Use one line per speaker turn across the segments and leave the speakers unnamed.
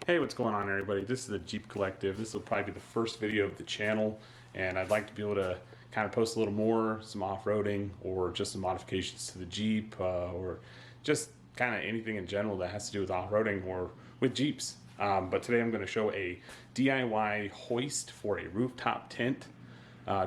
Hey, what's going on everybody? This is the Jeep Collective. This will probably be the first video of the channel, and I'd like to be able to kind of post a little more, some off-roading or just some modifications to the Jeep or just kind of anything in general that has to do with off-roading or with Jeeps. But today I'm going to show a DIY hoist for a rooftop tent.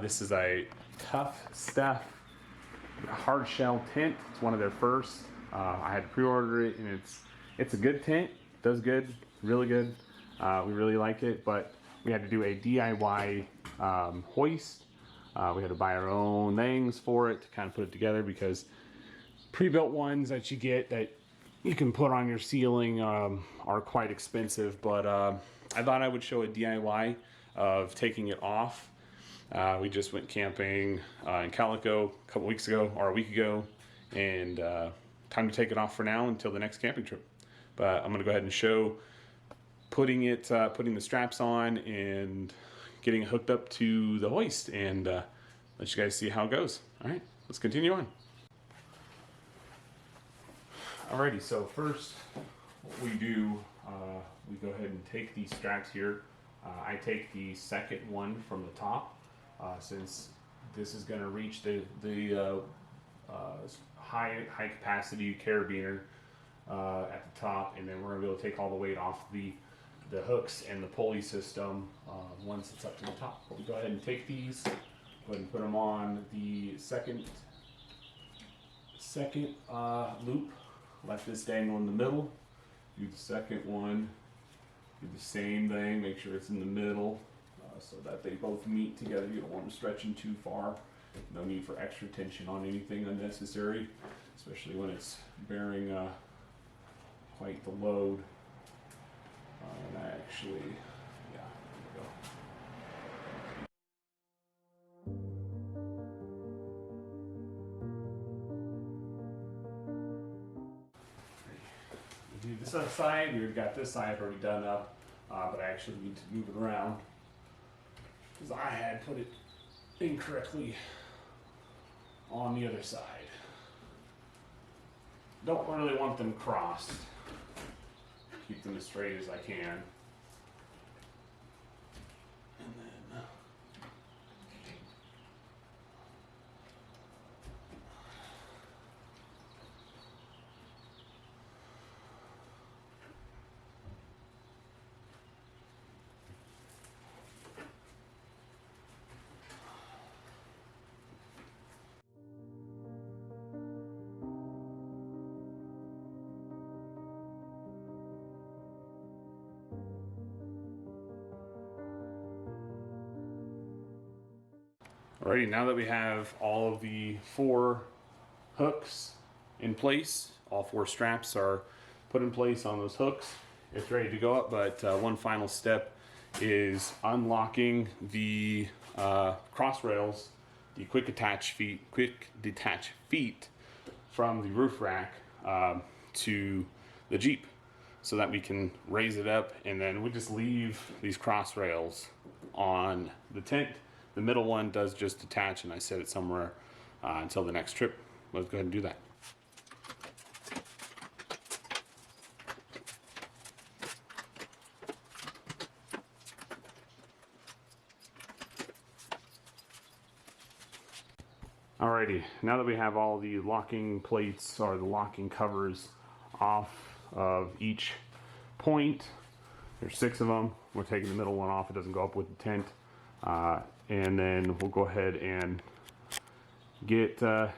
This is a Tough Stuff hard shell tent. It's one of their first. I had to pre-order it, and it's a good tent. Does good, really good. We really like it, but we had to do a DIY hoist. We had to buy our own things for it to kind of put it together, because pre-built ones that you get that you can put on your ceiling are quite expensive. But I thought I would show a DIY of taking it off. We just went camping in Calico a couple weeks ago, or a week ago, and time to take it off for now until the next camping trip. But I'm going to go ahead and show putting the straps on and getting it hooked up to the hoist, and let you guys see how it goes. All right, let's continue on. Alrighty, so first what we do, we go ahead and take these straps here. I take the second one from the top, since this is going to reach the high capacity carabiner at the top, and then we're going to be able to take all the weight off the hooks and the pulley system once it's up to the top. But we go ahead and take these, go ahead and put them on the second loop. Let this dangle in the middle. Do the second one. Do the same thing. Make sure it's in the middle so that they both meet together. You don't want them stretching too far. No need for extra tension on anything unnecessary, especially when it's bearing quite the load. And actually, yeah, there we go. Do this other side. We've got this side already done up, but I actually need to move it around because I had put it incorrectly on the other side. Don't really want them crossed. Keep them as straight as I can. And then alrighty, now that we have all of the 4 hooks in place, all 4 straps are put in place on those hooks, it's ready to go up. But one final step is unlocking the cross rails, the quick detach feet from the roof rack to the Jeep, so that we can raise it up, and then we just leave these cross rails on the tent. The middle one does just detach, and I set it somewhere until the next trip. Let's go ahead and do that. Alrighty, now that we have all the locking plates or the locking covers off of each point, there's 6 of them. We're taking the middle one off. It doesn't go up with the tent. And then we'll go ahead and get the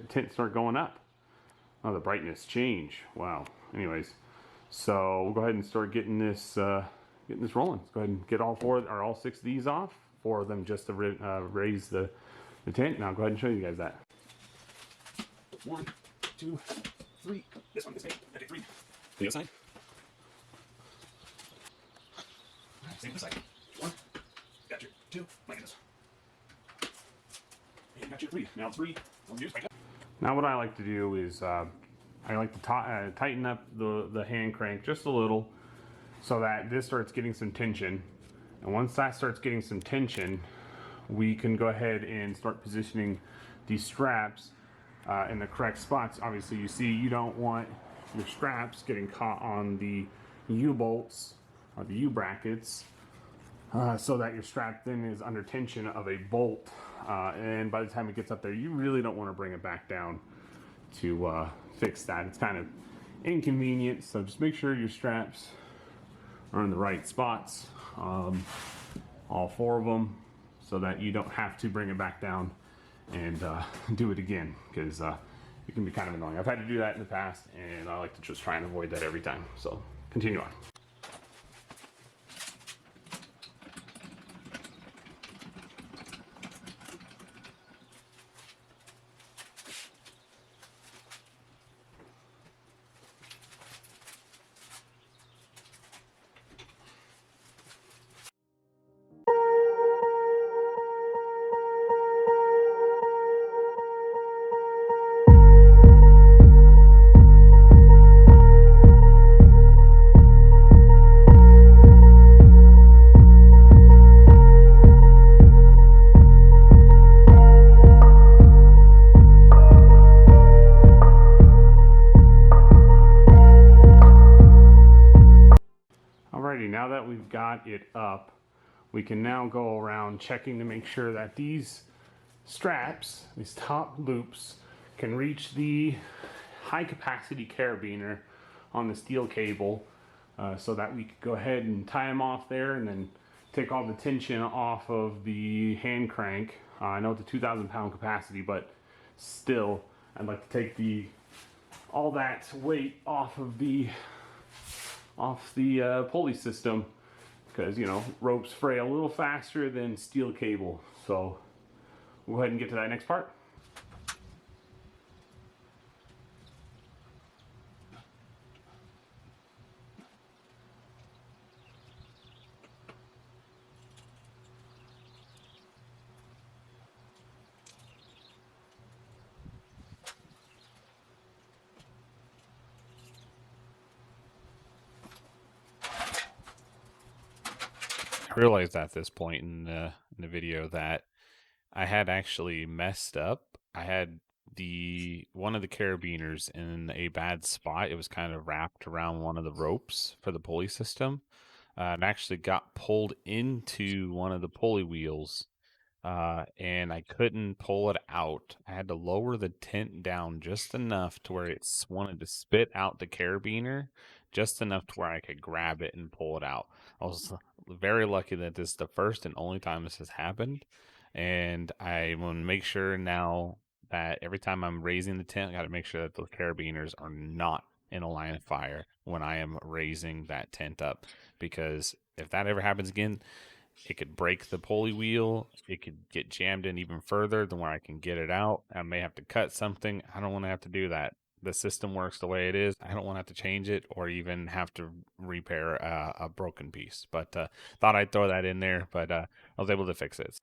tent start going up. Oh, the brightness change. Wow. Anyways, so we'll go ahead and start getting this rolling. Let's go ahead and get all 6 of these off. 4 of them just to raise the tent. Now I'll go ahead and show you guys that. 1, 2, 3. This one, this way. I take 3. The other side. Same this side. 1. Got your 2. Like this. And got your 3. Now 3. Now what I like to do is I like to tighten up the hand crank just a little, so that this starts getting some tension. And once that starts getting some tension, we can go ahead and start positioning these straps in the correct spots. Obviously, you see, you don't want your straps getting caught on the U-bolts or the U-brackets so that your strap then is under tension of a bolt. And by the time it gets up there, you really don't want to bring it back down to fix that. It's kind of inconvenient, so just make sure your straps are in the right spots, all 4 of them, so that you don't have to bring it back down and do it again, because it can be kind of annoying. I've had to do that in the past, and I like to just try and avoid that every time. So continue on. Alrighty, now that we've got it up, we can now go around checking to make sure that these straps, these top loops, can reach the high capacity carabiner on the steel cable, so that we could go ahead and tie them off there and then take all the tension off of the hand crank. I know it's a 2,000 pound capacity, but still, I'd like to take all that weight off of the pulley system, because, you know, ropes fray a little faster than steel cable. So we'll go ahead and get to that next part.
I realized at this point in the video that I had actually messed up. I had one of the carabiners in a bad spot. It was kind of wrapped around one of the ropes for the pulley system, and actually got pulled into one of the pulley wheels, and I couldn't pull it out. I had to lower the tent down just enough to where it wanted to spit out the carabiner, just enough to where I could grab it and pull it out. I was very lucky that this is the first and only time this has happened, and I want to make sure now that every time I'm raising the tent, I got to make sure that those carabiners are not in a line of fire when I am raising that tent up, because if that ever happens again, it could break the pulley wheel. It could get jammed in even further than where I can get it out. I may have to cut something. I don't want to have to do that. The system works the way it is. I don't want to have to change it or even have to repair a broken piece. But thought I'd throw that in there, but I was able to fix it.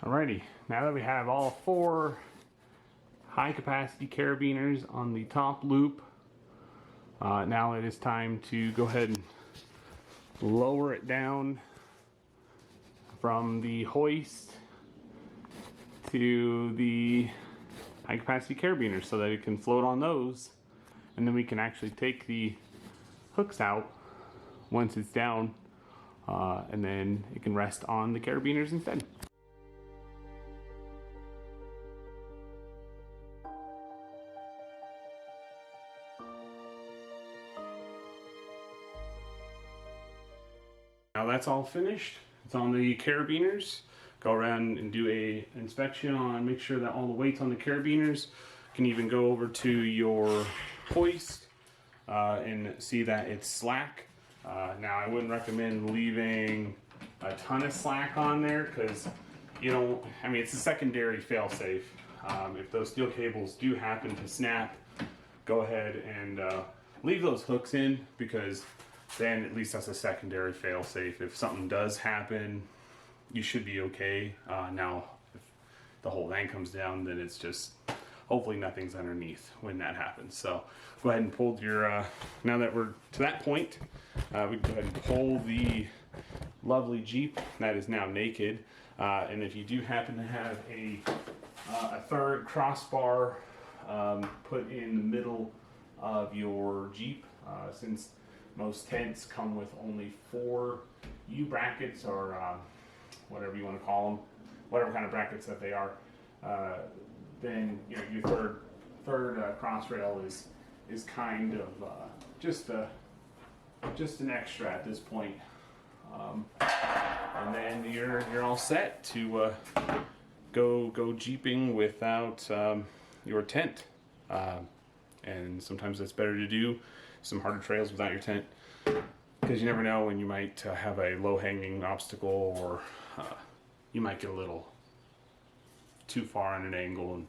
Alrighty, now that we have all 4 high capacity carabiners on the top loop, now it is time to go ahead and lower it down from the hoist to the high capacity carabiners so that it can float on those, and then we can actually take the hooks out once it's down, and then it can rest on the carabiners instead. Now that's all finished. It's on the carabiners. Go around and do a inspection on, make sure that all the weight's on the carabiners. You can even go over to your hoist and see that it's slack. Now I wouldn't recommend leaving a ton of slack on there, because it's a secondary fail-safe. If those steel cables do happen to snap, go ahead and leave those hooks in, because then at least that's a secondary fail-safe. If something does happen, you should be okay. Now, if the whole thing comes down, then it's just, hopefully nothing's underneath when that happens. So go ahead and pull your, now that we're to that point, we can go ahead and pull the lovely Jeep that is now naked. And if you do happen to have a third crossbar put in the middle of your Jeep, since most tents come with only 4 U brackets, or whatever you want to call them, whatever kind of brackets that they are. Then your third cross rail is kind of just an extra at this point. And then you're all set to go jeeping without your tent. And sometimes it's better to do some harder trails without your tent, because you never know when you might have a low-hanging obstacle, or you might get a little too far on an angle and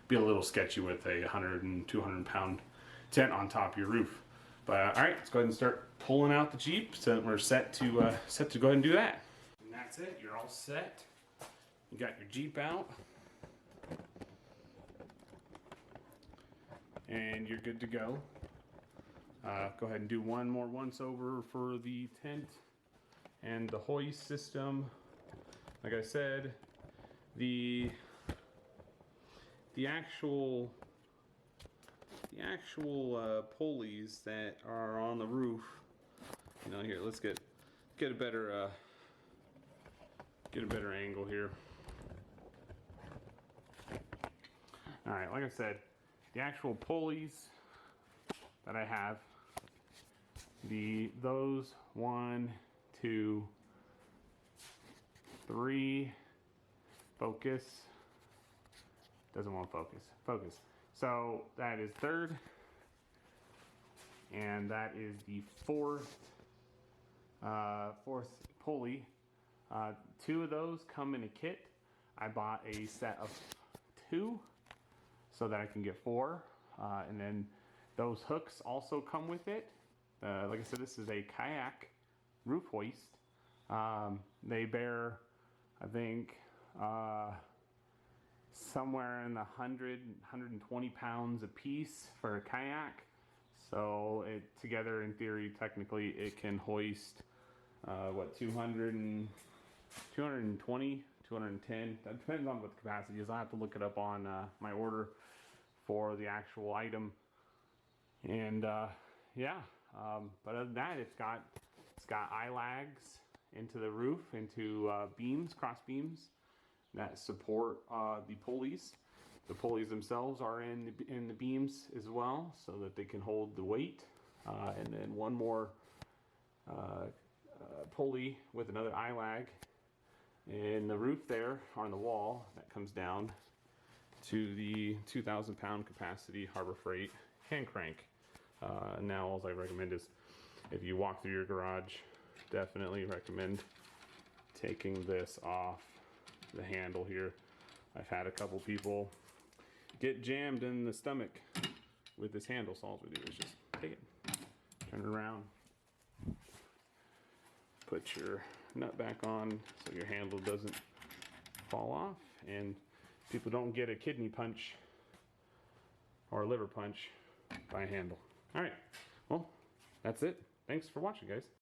be a little sketchy with a 100 and 200 pound tent on top of your roof. But all right, let's go ahead and start pulling out the Jeep, so we're set to go ahead and do that. And that's it. You're all set. You got your Jeep out, and you're good to go. Go ahead and do one more once over for the tent and the hoist system. Like I said, the actual pulleys that are on the roof. Here, let's get a better angle here. All right, like I said, the actual pulleys that I have, those 1, 2, 3, focus. Doesn't want to focus. So that is third, and that is the fourth pulley. 2 of those come in a kit. I bought a set of 2 so that I can get 4, and then those hooks also come with it. Like I said, this is a Kayak roof hoist. They bear, I think, somewhere in the 120 pounds a piece for a Kayak. So together, in theory, technically, it can hoist 220, 210. That depends on what the capacity is. I have to look it up on my order for the actual item. And but other than that, it's got eye lags into the roof, into beams, cross beams that support the pulleys. The pulleys themselves are in the beams as well, so that they can hold the weight. And then one more pulley with another eye lag in the roof there on the wall that comes down to the 2,000 pound capacity Harbor Freight hand crank. Now all I recommend is, if you walk through your garage, definitely recommend taking this off the handle here. I've had a couple people get jammed in the stomach with this handle, so all we do is just take it, turn it around, put your nut back on so your handle doesn't fall off, and people don't get a kidney punch or a liver punch by a handle. All right, well, that's it. Thanks for watching, guys.